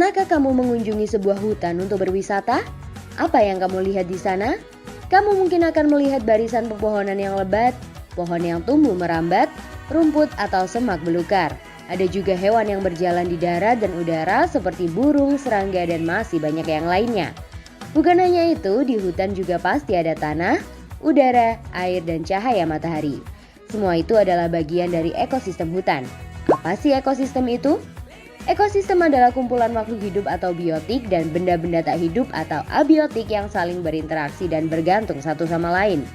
Pernahkah kamu mengunjungi sebuah hutan untuk berwisata? Apa yang kamu lihat di sana? Kamu mungkin akan melihat barisan pepohonan yang lebat, pohon yang tumbuh merambat, rumput atau semak belukar. Ada juga hewan yang berjalan di darat dan udara seperti burung, serangga, dan masih banyak yang lainnya. Bukan hanya itu, di hutan juga pasti ada tanah, udara, air, dan cahaya matahari. Semua itu adalah bagian dari ekosistem hutan. Apa sih ekosistem itu? Ekosistem adalah kumpulan makhluk hidup atau biotik dan benda-benda tak hidup atau abiotik yang saling berinteraksi dan bergantung satu sama lain.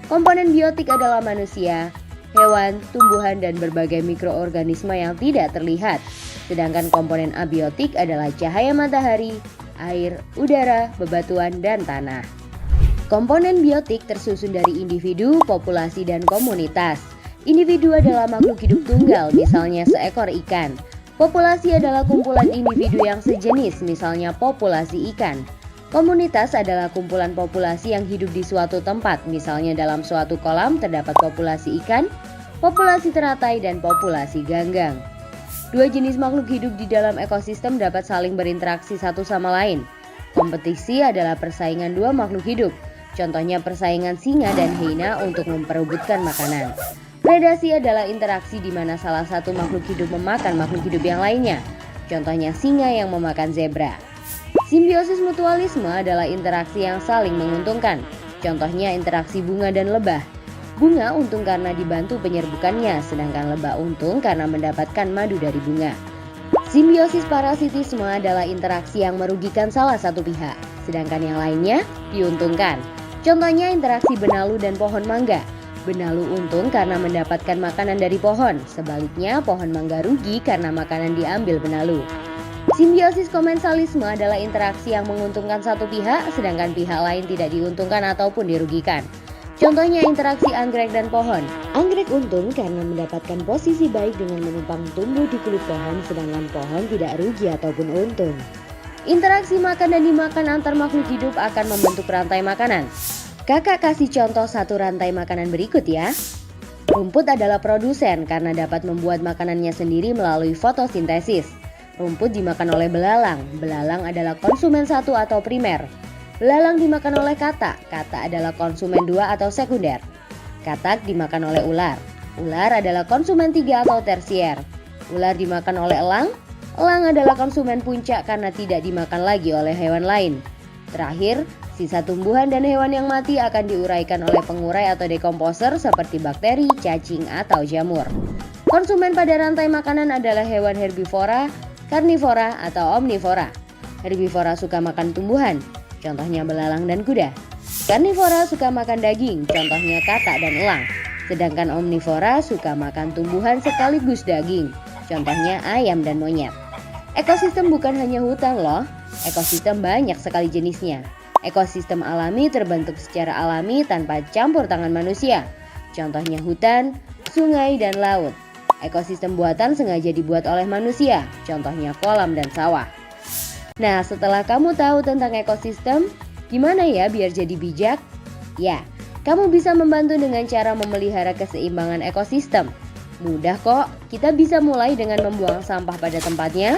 Komponen biotik adalah manusia, hewan, tumbuhan, dan berbagai mikroorganisme yang tidak terlihat. Sedangkan komponen abiotik adalah cahaya matahari, air, udara, bebatuan, dan tanah. Komponen biotik tersusun dari individu, populasi, dan komunitas. Individu adalah makhluk hidup tunggal, misalnya seekor ikan. Populasi adalah kumpulan individu yang sejenis, misalnya populasi ikan. Komunitas adalah kumpulan populasi yang hidup di suatu tempat, misalnya dalam suatu kolam terdapat populasi ikan, populasi teratai, dan populasi ganggang. Dua jenis makhluk hidup di dalam ekosistem dapat saling berinteraksi satu sama lain. Kompetisi adalah persaingan dua makhluk hidup, contohnya persaingan singa dan hyena untuk memperebutkan makanan. Predasi adalah interaksi di mana salah satu makhluk hidup memakan makhluk hidup yang lainnya, contohnya singa yang memakan zebra. Simbiosis mutualisme adalah interaksi yang saling menguntungkan, contohnya interaksi bunga dan lebah. Bunga untung karena dibantu penyerbukannya, sedangkan lebah untung karena mendapatkan madu dari bunga. Simbiosis parasitisme adalah interaksi yang merugikan salah satu pihak, sedangkan yang lainnya diuntungkan. Contohnya interaksi benalu dan pohon mangga. Benalu untung karena mendapatkan makanan dari pohon, sebaliknya pohon mangga rugi karena makanan diambil benalu. Simbiosis komensalisme adalah interaksi yang menguntungkan satu pihak, sedangkan pihak lain tidak diuntungkan ataupun dirugikan. Contohnya interaksi anggrek dan pohon. Anggrek untung karena mendapatkan posisi baik dengan menumpang tumbuh di kulit pohon, sedangkan pohon tidak rugi ataupun untung. Interaksi makan dan dimakan antar makhluk hidup akan membentuk rantai makanan. Kakak kasih contoh satu rantai makanan berikut ya. Rumput adalah produsen karena dapat membuat makanannya sendiri melalui fotosintesis. Rumput dimakan oleh belalang. Belalang adalah konsumen satu atau primer. Belalang dimakan oleh katak. Katak adalah konsumen dua atau sekunder. Katak dimakan oleh ular. Ular adalah konsumen tiga atau tersier. Ular dimakan oleh elang. Elang adalah konsumen puncak karena tidak dimakan lagi oleh hewan lain. Terakhir, sisa tumbuhan dan hewan yang mati akan diuraikan oleh pengurai atau dekomposer seperti bakteri, cacing, atau jamur. Konsumen pada rantai makanan adalah hewan herbivora, karnivora, atau omnivora. Herbivora suka makan tumbuhan, contohnya belalang dan kuda. Karnivora suka makan daging, contohnya katak dan elang. Sedangkan omnivora suka makan tumbuhan sekaligus daging, contohnya ayam dan monyet. Ekosistem bukan hanya hutan loh, ekosistem banyak sekali jenisnya. Ekosistem alami terbentuk secara alami tanpa campur tangan manusia, contohnya hutan, sungai, dan laut. Ekosistem buatan sengaja dibuat oleh manusia, contohnya kolam dan sawah. Nah, setelah kamu tahu tentang ekosistem, gimana ya biar jadi bijak? Ya, kamu bisa membantu dengan cara memelihara keseimbangan ekosistem. Mudah kok, kita bisa mulai dengan membuang sampah pada tempatnya,